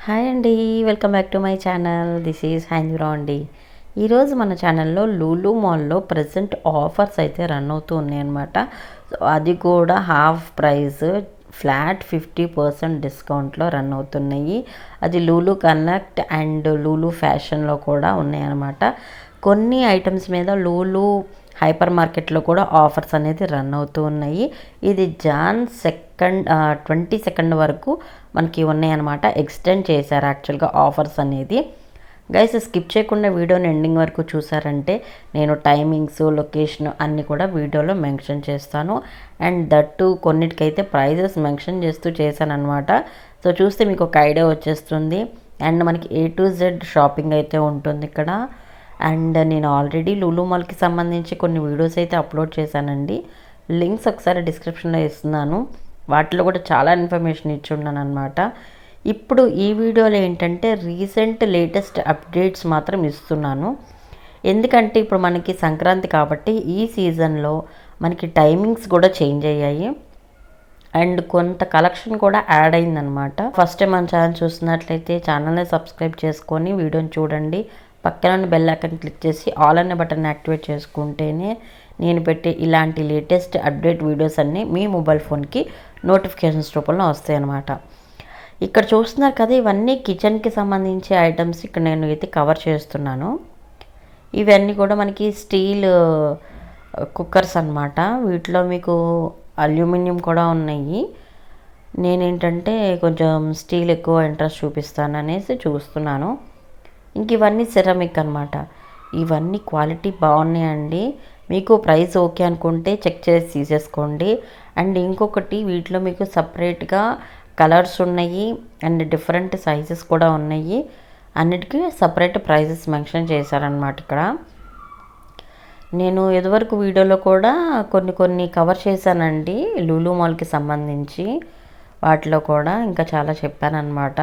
Hi అండి, welcome back to my channel. This is హ్యాండ్రా అండి. ఈరోజు మన ఛానల్లో లూలు మాల్లో ప్రజెంట్ ఆఫర్స్ అయితే రన్ అవుతూ ఉన్నాయన్నమాట. సో అది కూడా హాఫ్ ప్రైస్ ఫ్లాట్ 50% డిస్కౌంట్లో రన్ అవుతున్నాయి. అది లూలు కనెక్ట్ అండ్ లూలు ఫ్యాషన్లో కూడా ఉన్నాయన్నమాట. కొన్ని ఐటమ్స్ మీద లూలు హైపర్ మార్కెట్లో కూడా ఆఫర్స్ అనేది రన్ అవుతూ ఉన్నాయి. ఇది జాన్ 22 వరకు మనకి ఉన్నాయన్నమాట. ఎక్స్టెండ్ చేశారు యాక్చువల్గా ఆఫర్స్ అనేది. గైస్ స్కిప్ చేయకుండా వీడియోని ఎండింగ్ వరకు చూసారంటే నేను టైమింగ్స్, లొకేషన్ అన్నీ కూడా వీడియోలో మెన్షన్ చేస్తాను. అండ్ దట్టు కొన్నిటికైతే ప్రైజెస్ మెన్షన్ చేస్తూ చేశాను అనమాట. సో చూస్తే మీకు ఒక ఐడియా వచ్చేస్తుంది. అండ్ మనకి A to Z షాపింగ్ అయితే ఉంటుంది ఇక్కడ. అండ్ నేను ఆల్రెడీ లూలు మాల్కి సంబంధించి కొన్ని వీడియోస్ అయితే అప్లోడ్ చేశానండి. లింక్స్ ఒకసారి డిస్క్రిప్షన్లో ఇస్తున్నాను. వాటిలో కూడా చాలా ఇన్ఫర్మేషన్ ఇచ్చి ఉన్నాను అనమాట. ఇప్పుడు ఈ వీడియోలో ఏంటంటే రీసెంట్ లేటెస్ట్ అప్డేట్స్ మాత్రం ఇస్తున్నాను. ఎందుకంటే ఇప్పుడు మనకి సంక్రాంతి కాబట్టి ఈ సీజన్లో మనకి టైమింగ్స్ కూడా చేంజ్ అయ్యాయి. అండ్ కొంత కలెక్షన్ కూడా యాడ్ అయిందనమాట. ఫస్ట్ టైం మన ఛానల్ చూస్తున్నట్లయితే ఛానల్ని సబ్స్క్రైబ్ చేసుకొని వీడియోని చూడండి. పక్కన బెల్ ఐకాన్ క్లిక్ చేసి ఆల్ అనే బటన్ యాక్టివేట్ చేసుకుంటేనే నేను పెట్టే ఇలాంటి లేటెస్ట్ అప్డేట్ వీడియోస్ అన్నీ మీ మొబైల్ ఫోన్కి నోటిఫికేషన్స్ రూపంలో వస్తాయి అన్నమాట. ఇక్కడ చూస్తున్నారు కదా, ఇవన్నీ కిచెన్కి సంబంధించి ఐటమ్స్ ఇక్కడ నేను అయితే కవర్ చేస్తున్నాను. ఇవన్నీ కూడా మనకి స్టీల్ కుక్కర్స్ అన్నమాట. వీటిలో మీకు అల్యూమినియం కూడా ఉన్నాయి. నేనేంటంటే కొంచెం స్టీల్ ఎక్కువ ఇంట్రెస్ట్ చూపిస్తాను అనేసి చూస్తున్నాను. ఇంక ఇవన్నీ సెరామిక్ అనమాట. ఇవన్నీ క్వాలిటీ బాగున్నాయండి. మీకు ప్రైస్ ఓకే అనుకుంటే చెక్ చేసి తీసేసుకోండి. అండ్ ఇంకొకటి వీటిలో మీకు సపరేట్గా కలర్స్ ఉన్నాయి అండ్ డిఫరెంట్ సైజెస్ కూడా ఉన్నాయి. అన్నిటికీ సపరేట్ ప్రైజెస్ మెన్షన్ చేశారనమాట. ఇక్కడ నేను ఇదివరకు వీడియోలో కూడా కొన్ని కవర్ చేశానండి లూలు మాల్కి సంబంధించి. వాటిలో కూడా ఇంకా చాలా చెప్పానమాట.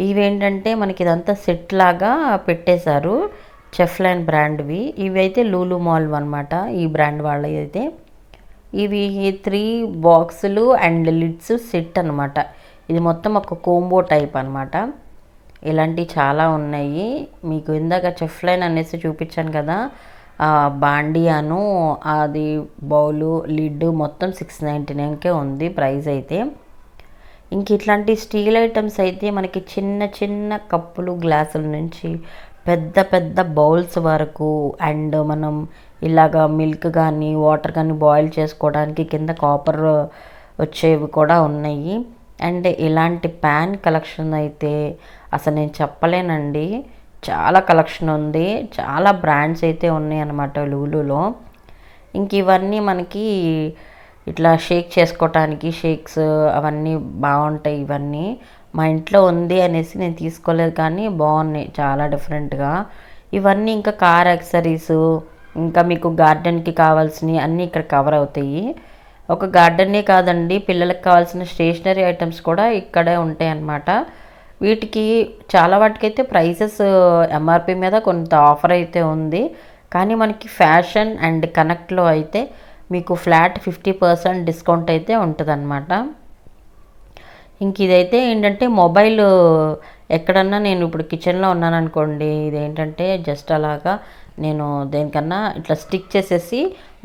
ఇవేంటంటే మనకి ఇదంతా సెట్ లాగా పెట్టేశారు, చెఫ్లైన్ బ్రాండ్వి. ఇవి అయితే లూలు మాల్ అనమాట, ఈ బ్రాండ్ వాళ్ళవి అయితే. ఇవి 3 బాక్సులు అండ్ లిడ్స్ సెట్ అనమాట. ఇది మొత్తం ఒక కోంబో టైప్ అనమాట. ఇలాంటివి చాలా ఉన్నాయి. మీకు ఇందాక చెఫ్లైన్ అనేసి చూపించాను కదా, బాండియాను అది బౌలు లిడ్ మొత్తం 699కే ఉంది ప్రైస్ అయితే. ఇంక ఇట్లాంటి స్టీల్ ఐటమ్స్ అయితే మనకి చిన్న చిన్న కప్పులు, గ్లాసుల నుంచి పెద్ద పెద్ద బౌల్స్ వరకు, అండ్ మనం ఇలాగా మిల్క్ కానీ వాటర్ కానీ బాయిల్ చేసుకోవడానికి కింద కాపర్ వచ్చేవి కూడా ఉన్నాయి. అండ్ ఇలాంటి ప్యాన్ కలెక్షన్ అయితే అసలు నేను చెప్పలేనండి, చాలా కలెక్షన్ ఉంది. చాలా బ్రాండ్స్ అయితే ఉన్నాయి అన్నమాట లూలులో. ఇంక ఇవన్నీ మనకి ఇట్లా షేక్ చేసుకోవటానికి షేక్స్ అవన్నీ బాగుంటాయి. ఇవన్నీ మా ఇంట్లో ఉంది అనేసి నేను తీసుకోలేదు, కానీ బాగున్నాయి చాలా డిఫరెంట్గా. ఇవన్నీ ఇంకా కార్ యాక్సరీస్, ఇంకా మీకు గార్డెన్కి కావాల్సినవి అన్నీ ఇక్కడ కవర్ అవుతాయి. ఒక గార్డెన్నే కాదండి, పిల్లలకు కావాల్సిన స్టేషనరీ ఐటమ్స్ కూడా ఇక్కడే ఉంటాయి అన్నమాట. వీటికి చాలా వాటికైతే ప్రైసెస్ MRP మీద కొంత ఆఫర్ అయితే ఉంది. కానీ మనకి ఫ్యాషన్ అండ్ కనెక్ట్లో అయితే మీకు ఫ్లాట్ 50% డిస్కౌంట్ అయితే ఉంటుందన్నమాట. ఇంక ఇదైతే ఏంటంటే మొబైల్ ఎక్కడన్నా నేను ఇప్పుడు కిచెన్లో ఉన్నాను అనుకోండి, ఇదేంటంటే జస్ట్ అలాగా నేను దేనికన్నా ఇట్లా స్టిక్ చేసేసి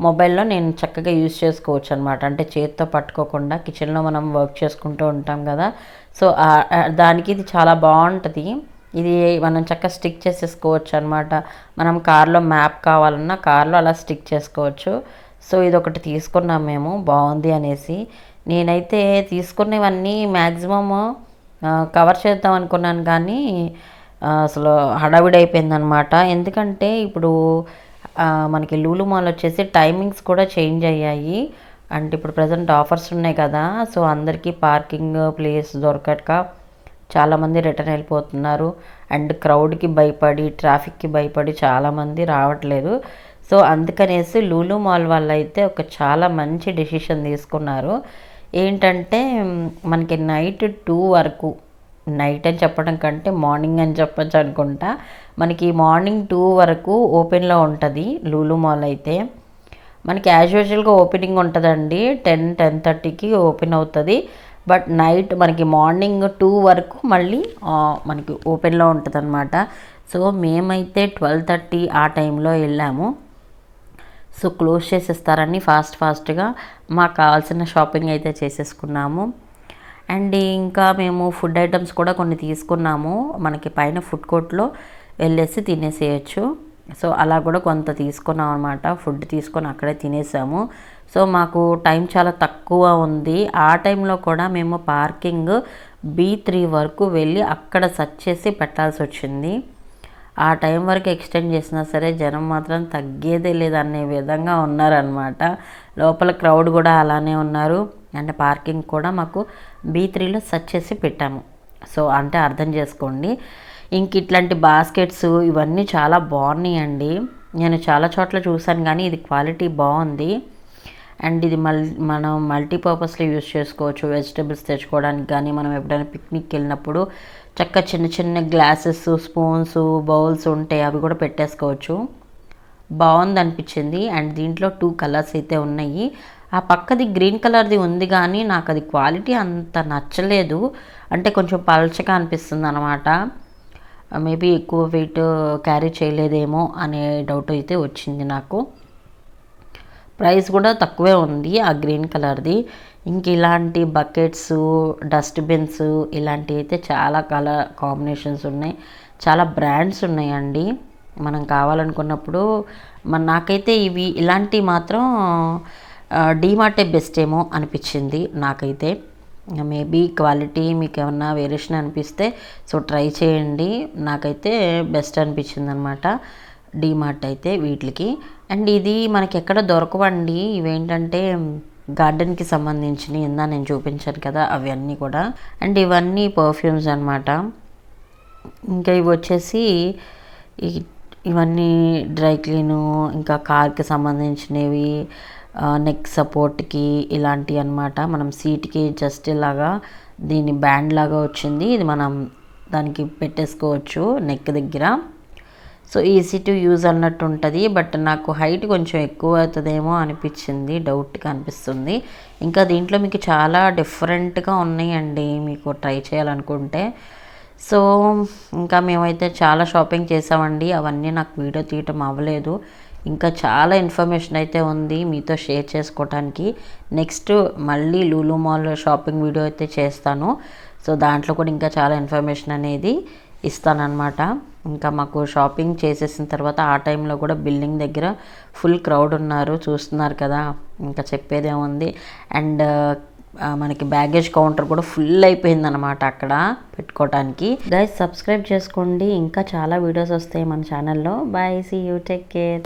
మొబైల్లో నేను చక్కగా యూజ్ చేసుకోవచ్చు అనమాట. అంటే చేతితో పట్టుకోకుండా కిచెన్లో మనం వర్క్ చేసుకుంటూ ఉంటాం కదా, సో దానికి ఇది చాలా బాగుంటుంది. ఇది మనం చక్కగా స్టిక్ చేసేసుకోవచ్చు అనమాట. మనం కార్లో మ్యాప్ కావాలన్నా కార్లో అలా స్టిక్ చేసుకోవచ్చు. సో ఇది ఒకటి తీసుకున్నాం మేము, బాగుంది అనేసి. నేనైతే తీసుకునేవన్నీ మ్యాక్సిమమ్ కవర్ చేద్దాం అనుకున్నాను, కానీ అసలు హడావిడి అయిపోయిందనమాట. ఎందుకంటే ఇప్పుడు మనకి లూలు మాల్ వచ్చేసి టైమింగ్స్ కూడా చేంజ్ అయ్యాయి. అంటే ఇప్పుడు ప్రజెంట్ ఆఫర్స్ ఉన్నాయి కదా, సో అందరికీ పార్కింగ్ ప్లేస్ దొరకక చాలామంది రిటర్న్ వెళ్ళిపోతున్నారు. అండ్ క్రౌడ్కి భయపడి, ట్రాఫిక్కి భయపడి చాలామంది రావట్లేదు. సో అందుకనేసి లూలు మాల్ వాళ్ళు అయితే ఒక చాలా మంచి డెసిషన్ తీసుకున్నారు. ఏంటంటే మనకి నైట్ 2 వరకు, నైట్ అని చెప్పడం కంటే మార్నింగ్ అని చెప్పచ్చు అనుకుంటా, మనకి మార్నింగ్ 2 వరకు ఓపెన్లో ఉంటుంది లూలు మాల్ అయితే. మనకి యాజ్ యూజువల్గా ఓపెనింగ్ ఉంటుందండి, 10-10:30కి ఓపెన్ అవుతుంది. బట్ నైట్ మనకి మార్నింగ్ 2 వరకు మళ్ళీ మనకి ఓపెన్లో ఉంటుంది అనమాట. సో మేమైతే 12:30 ఆ టైంలో వెళ్ళాము. సో క్లోజ్ చేసేస్తారని ఫాస్ట్గా మాకు కావాల్సిన షాపింగ్ అయితే చేసేసుకున్నాము. అండ్ ఇంకా మేము ఫుడ్ ఐటమ్స్ కూడా కొన్ని తీసుకున్నాము. మనకి పైన ఫుడ్ కోర్ట్లో వెళ్ళేసి తినేసేయచ్చు. సో అలా కూడా కొంత తీసుకున్నాం అనమాట. ఫుడ్ తీసుకొని అక్కడే తినేసాము. సో మాకు టైం చాలా తక్కువ ఉంది. ఆ టైంలో కూడా మేము పార్కింగ్ B3 వరకు వెళ్ళి అక్కడ సెర్చ్ చేసి పెట్టాల్సి వచ్చింది. ఆ టైం వరకు ఎక్స్టెండ్ చేసినా సరే జనం మాత్రం తగ్గేదే లేదనే విధంగా ఉన్నారనమాట. లోపల క్రౌడ్ కూడా అలానే ఉన్నారు. అండ్ పార్కింగ్ కూడా మాకు B3లో సెర్చ్ చేసి పెట్టాము. సో అంటే అర్థం చేసుకోండి. ఇంక ఇట్లాంటి బాస్కెట్స్ ఇవన్నీ చాలా బాగున్నాయండి. నేను చాలా చోట్ల చూసాను కానీ ఇది క్వాలిటీ బాగుంది. అండ్ ఇది మనం మల్టీపర్పస్లో యూజ్ చేసుకోవచ్చు. వెజిటబుల్స్ తెచ్చుకోవడానికి కానీ, మనం ఎప్పుడైనా పిక్నిక్కి వెళ్ళినప్పుడు చక్కగా చిన్న చిన్న గ్లాసెస్, స్పూన్స్, బౌల్స్ ఉంటాయి, అవి కూడా పెట్టేసుకోవచ్చు. బాగుంది అనిపించింది. అండ్ దీంట్లో 2 కలర్స్ అయితే ఉన్నాయి. ఆ పక్కది గ్రీన్ కలర్ది ఉంది కానీ నాకు అది క్వాలిటీ అంత నచ్చలేదు. అంటే కొంచెం పల్చగా అనిపిస్తుంది అనమాట. మేబీ ఎక్కువ వెయిట్ క్యారీ చేయలేదేమో అనే డౌట్ అయితే వచ్చింది నాకు. ప్రైస్ కూడా తక్కువే ఉంది ఆ గ్రీన్ కలర్ది. ఇంక ఇలాంటి బకెట్స్, డస్ట్బిన్స్ ఇలాంటివి అయితే చాలా కలర్ కాంబినేషన్స్ ఉన్నాయి. చాలా బ్రాండ్స్ ఉన్నాయండి మనం కావాలనుకున్నప్పుడు. నాకైతే ఇలాంటివి మాత్రం డీమార్టే బెస్ట్ ఏమో అనిపించింది నాకైతే. మేబీ క్వాలిటీ మీకు ఏమన్నా వేరియేషన్ అనిపిస్తే సో ట్రై చేయండి. నాకైతే బెస్ట్ అనిపించింది అనమాట డీమార్ట్ అయితే వీటికి. అండ్ ఇది మనకి ఎక్కడ దొరకవండి. ఇవేంటంటే గార్డెన్కి సంబంధించినవి, నేను చూపించాను కదా అవన్నీ కూడా. అండ్ ఇవన్నీ పర్ఫ్యూమ్స్ అనమాట. ఇంకా ఇవి వచ్చేసి ఇవన్నీ డ్రై క్లీను, ఇంకా కార్కి సంబంధించినవి, నెక్ సపోర్ట్కి ఇలాంటివి అనమాట. మనం సీట్కి జస్ట్ ఇలాగా దీని బ్యాండ్ లాగా వచ్చింది. ఇది మనం దానికి పెట్టేసుకోవచ్చు నెక్ దగ్గర. సో ఈజీ టు యూజ్ అన్నట్టు ఉంటుంది. బట్ నాకు హైట్ కొంచెం ఎక్కువ అవుతుందేమో అనిపించింది, డౌట్గా అనిపిస్తుంది. ఇంకా దీంట్లో మీకు చాలా డిఫరెంట్గా ఉన్నాయండి మీకు ట్రై చేయాలనుకుంటే. సో ఇంకా మేమైతే చాలా షాపింగ్ చేసామండి. అవన్నీ నాకు వీడియో తీయటం అవ్వలేదు. ఇంకా చాలా ఇన్ఫర్మేషన్ అయితే ఉంది మీతో షేర్ చేసుకోవటానికి. నెక్స్ట్ మళ్ళీ లూలు మాల్ షాపింగ్ వీడియో అయితే చేస్తాను. సో దాంట్లో కూడా ఇంకా చాలా ఇన్ఫర్మేషన్ అనేది ఇస్తానన్నమాట. ఇంకా మాకు షాపింగ్ చేసేసిన తర్వాత ఆ టైంలో కూడా బిల్డింగ్ దగ్గర ఫుల్ క్రౌడ్ ఉన్నారు, చూస్తున్నారు కదా, ఇంకా చెప్పేదేముంది. అండ్ మనకి బ్యాగేజ్ కౌంటర్ కూడా ఫుల్ అయిపోయింది అనమాట అక్కడ పెట్టుకోవటానికి. గైస్ సబ్స్క్రైబ్ చేసుకోండి, ఇంకా చాలా వీడియోస్ వస్తాయి మన ఛానల్లో. Bye, see you, take care.